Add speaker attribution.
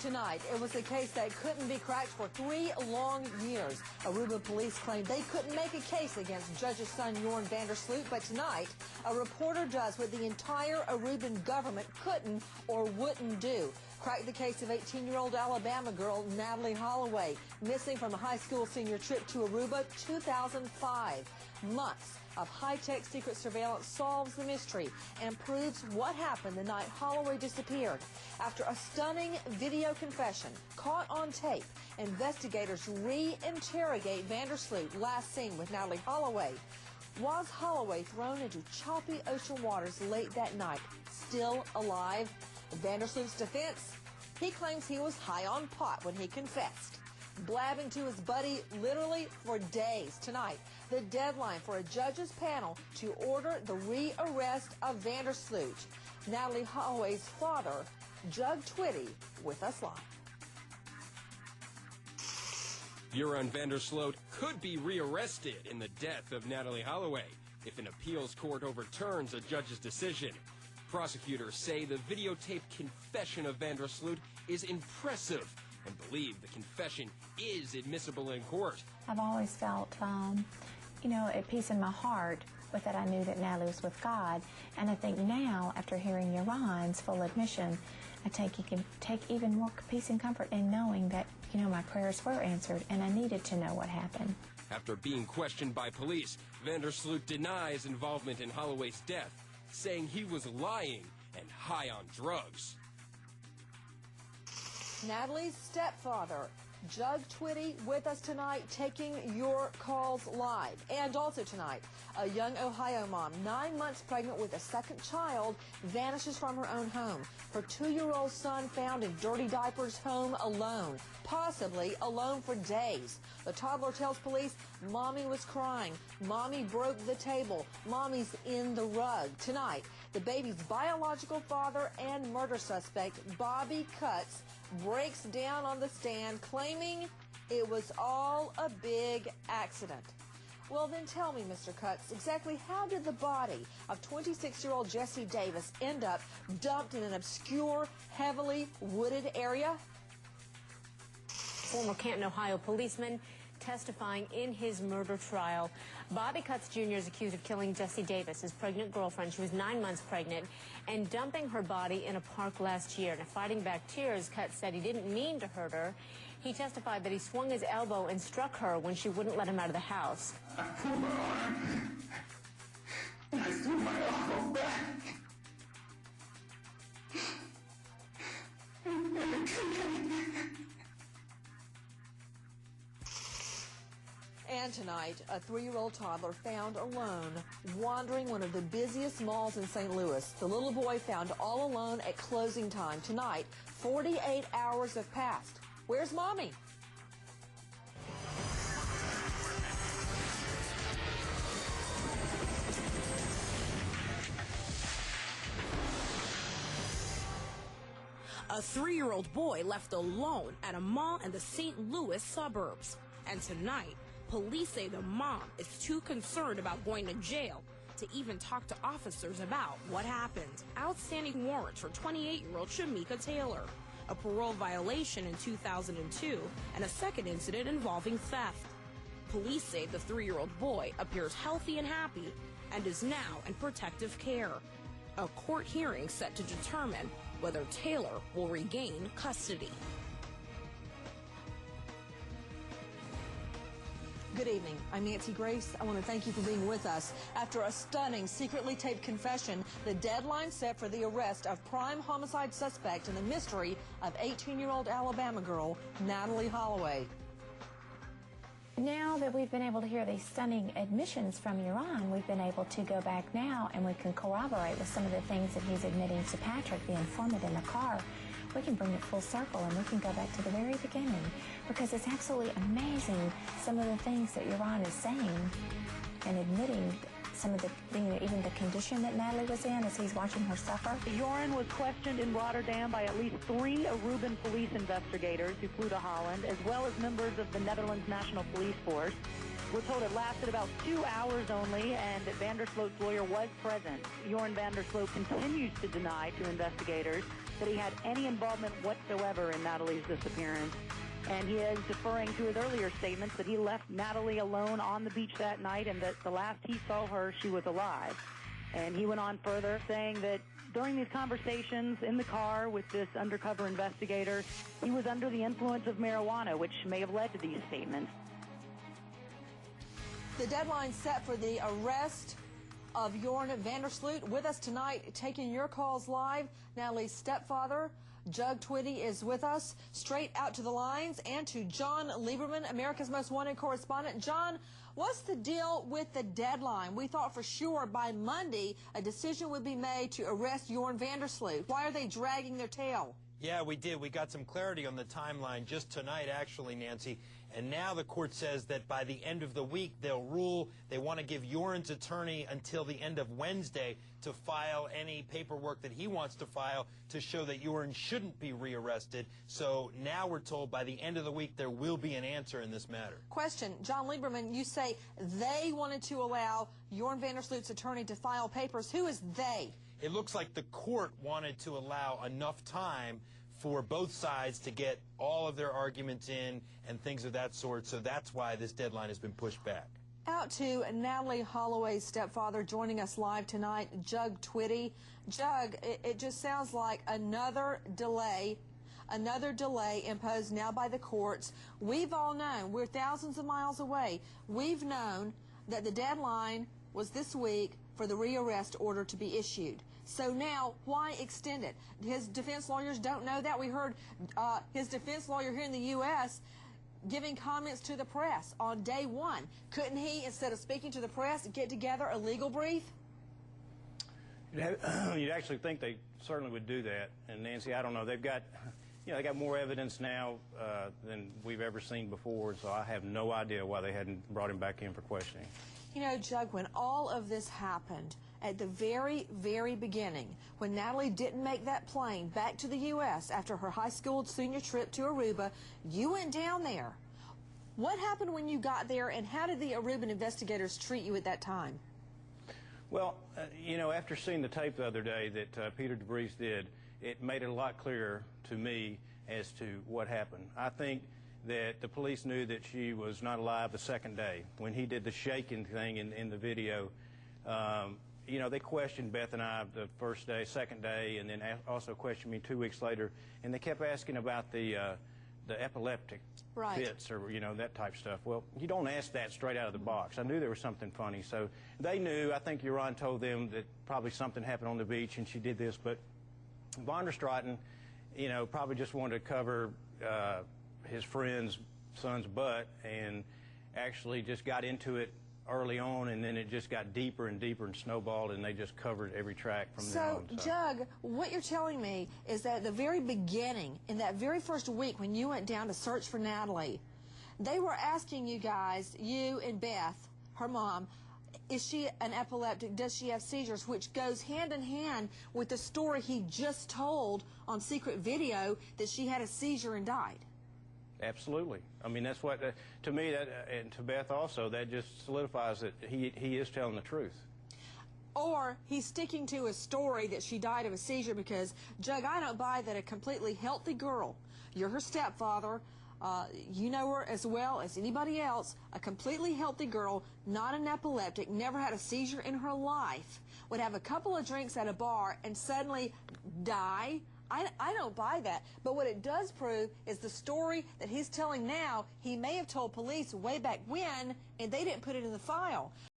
Speaker 1: Tonight, it was a case that couldn't be cracked for 3 long years. Aruba police claimed they couldn't make a case against Judge's son, Jorn van der Sloot, but tonight, a reporter does what the entire Aruban government couldn't or wouldn't do. Crack the case of 18-year-old Alabama girl Natalee Holloway, missing from a high school senior trip to Aruba 2005. Months of high-tech secret surveillance solves the mystery and proves what happened the night Holloway disappeared. After a stunning video confession caught on tape, investigators re-interrogate van der Sloot, last seen with Natalee Holloway. Was Holloway thrown into choppy ocean waters late that night, still alive? Van der Sloot's defense? He claims he was high on pot when he confessed, blabbing to his buddy literally for days. Tonight, the deadline for a judge's panel to order the re-arrest of van der Sloot. Natalee Holloway's father, Judge Twitty, with us live.
Speaker 2: Jorn van der Sloot could be rearrested in the death of Natalee Holloway if an appeals court overturns a judge's decision. Prosecutors say the videotaped confession of van der Sloot is impressive and believe the confession is admissible in court.
Speaker 3: I've always felt, at peace in my heart with that I knew that Natalee was with God. And I think now, after hearing Jorn's full admission, I can take even more peace and comfort in knowing that, my prayers were answered and I needed to know what happened.
Speaker 2: After being questioned by police, van der Sloot denies involvement in Holloway's death, saying he was lying and high on drugs.
Speaker 1: Natalee's stepfather, Judge Twitty, with us tonight, taking your calls live. And also tonight, a young Ohio mom, 9 months pregnant with a second child, vanishes from her own home. Her 2-year-old son found in dirty diapers, home alone, possibly alone for days. The toddler tells police, Mommy was crying. Mommy broke the table. Mommy's in the rug. Tonight, the baby's biological father and murder suspect, Bobby Cutts, breaks down on the stand, claiming it was all a big accident. Well, then tell me, Mr. Cutts, exactly how did the body of 26-year-old Jesse Davis end up dumped in an obscure, heavily wooded area?
Speaker 4: Former Canton, Ohio policeman testifying in his murder trial. Bobby Cutts Jr. is accused of killing Jesse Davis, his pregnant girlfriend. She was 9 months pregnant, and dumping her body in a park last year. Now, fighting back tears, Cutts said he didn't mean to hurt her. He testified that he swung his elbow and struck her when she wouldn't let him out of the house.
Speaker 5: I pulled my arm, and I threw my elbow back. And it connected.
Speaker 1: And tonight, a 3-year-old toddler found alone, wandering one of the busiest malls in St. Louis. The little boy found all alone at closing time. Tonight, 48 hours have passed. Where's Mommy?
Speaker 6: A 3-year-old boy left alone at a mall in the St. Louis suburbs. And tonight, police say the mom is too concerned about going to jail to even talk to officers about what happened. Outstanding warrants for 28-year-old Shamika Taylor, a parole violation in 2002, and a second incident involving theft. Police say the 3-year-old boy appears healthy and happy and is now in protective care. A court hearing set to determine whether Taylor will regain custody.
Speaker 1: Good evening. I'm Nancy Grace. I want to thank you for being with us. After a stunning, secretly taped confession, the deadline set for the arrest of prime homicide suspect in the mystery of 18-year-old Alabama girl, Natalee Holloway.
Speaker 3: Now that we've been able to hear these stunning admissions from Jorn, we've been able to go back now and we can corroborate with some of the things that he's admitting to Patrick, the informant in the car. We can bring it full circle and we can go back to the very beginning, because it's absolutely amazing some of the things that Jorn is saying and admitting some of the, even the condition that Natalee was in as he's watching her suffer.
Speaker 7: Jorn was questioned in Rotterdam by at least 3 Aruban police investigators who flew to Holland, as well as members of the Netherlands National Police Force. We're told it lasted about 2 hours only, and that Vandersloot's lawyer was present. Jorn Vandersloot continues to deny to investigators that he had any involvement whatsoever in Natalee's disappearance. And he is deferring to his earlier statements that he left Natalee alone on the beach that night and that the last he saw her, she was alive. And he went on further, saying that during these conversations in the car with this undercover investigator, he was under the influence of marijuana, which may have led to these statements.
Speaker 1: The deadline set for the arrest of Jorn Vandersloot. With us tonight, taking your calls live, Natalee's stepfather, Jug Twitty, is with us. Straight out to the lines and to John Lieberman, America's Most Wanted correspondent. John, what's the deal with the deadline? We thought for sure by Monday a decision would be made to arrest Jorn Vandersloot. Why are they dragging their tail?
Speaker 8: Yeah, we did. We got some clarity on the timeline just tonight, actually, Nancy. And now the court says that by the end of the week, they'll rule. They want to give Jorn's attorney until the end of Wednesday to file any paperwork that he wants to file to show that Jorn shouldn't be rearrested. So now we're told by the end of the week there will be an answer in this matter.
Speaker 1: Question, John Lieberman, you say they wanted to allow Jorn Vandersloot's attorney to file papers. Who is they?
Speaker 8: It looks like the court wanted to allow enough time for both sides to get all of their arguments in and things of that sort, so that's why this deadline has been pushed back.
Speaker 1: Out to Natalee Holloway's stepfather joining us live tonight, Jug Twitty. Jug, it just sounds like another delay imposed now by the courts. We've all known, we're thousands of miles away, we've known that the deadline was this week for the rearrest order to be issued. So now, why extend it? His defense lawyers don't know that. We heard his defense lawyer here in the U.S. giving comments to the press on day one. Couldn't he, instead of speaking to the press, get together a legal brief?
Speaker 9: You'd actually think they certainly would do that. And Nancy, I don't know. They've got, they got more evidence now than we've ever seen before. So I have no idea why they hadn't brought him back in for questioning.
Speaker 1: You know, Jug, when all of this happened, at the very, very beginning, when Natalee didn't make that plane back to the U.S. after her high school senior trip to Aruba, you went down there. What happened when you got there, and how did the Aruban investigators treat you at that time?
Speaker 9: Well, after seeing the tape the other day that Peter DeVries did, it made it a lot clearer to me as to what happened. I think that the police knew that she was not alive the second day. When he did the shaking thing in the video, they questioned Beth and I the first day, second day, and then also questioned me 2 weeks later, and they kept asking about the epileptic fits or, that type of stuff. Well, you don't ask that straight out of the box. I knew there was something funny, so they knew. I think Jorn told them that probably something happened on the beach and she did this, but Von der Straten, probably just wanted to cover his friend's son's butt and actually just got into it early on, and then it just got deeper and deeper and snowballed, and they just covered every track from there on.
Speaker 1: So, Jug, what you're telling me is that at the very beginning, in that very first week when you went down to search for Natalee, they were asking you guys, you and Beth, her mom, is she an epileptic? Does she have seizures? Which goes hand in hand with the story he just told on secret video that she had a seizure and died.
Speaker 9: Absolutely. I mean, that's what, to me, and to Beth also, that just solidifies that he is telling the truth.
Speaker 1: Or he's sticking to a story that she died of a seizure because, Jug, I don't buy that a completely healthy girl, you're her stepfather, you know her as well as anybody else, a completely healthy girl, not an epileptic, never had a seizure in her life, would have a couple of drinks at a bar and suddenly die. I don't buy that. But what it does prove is the story that he's telling now, he may have told police way back when, and they didn't put it in the file.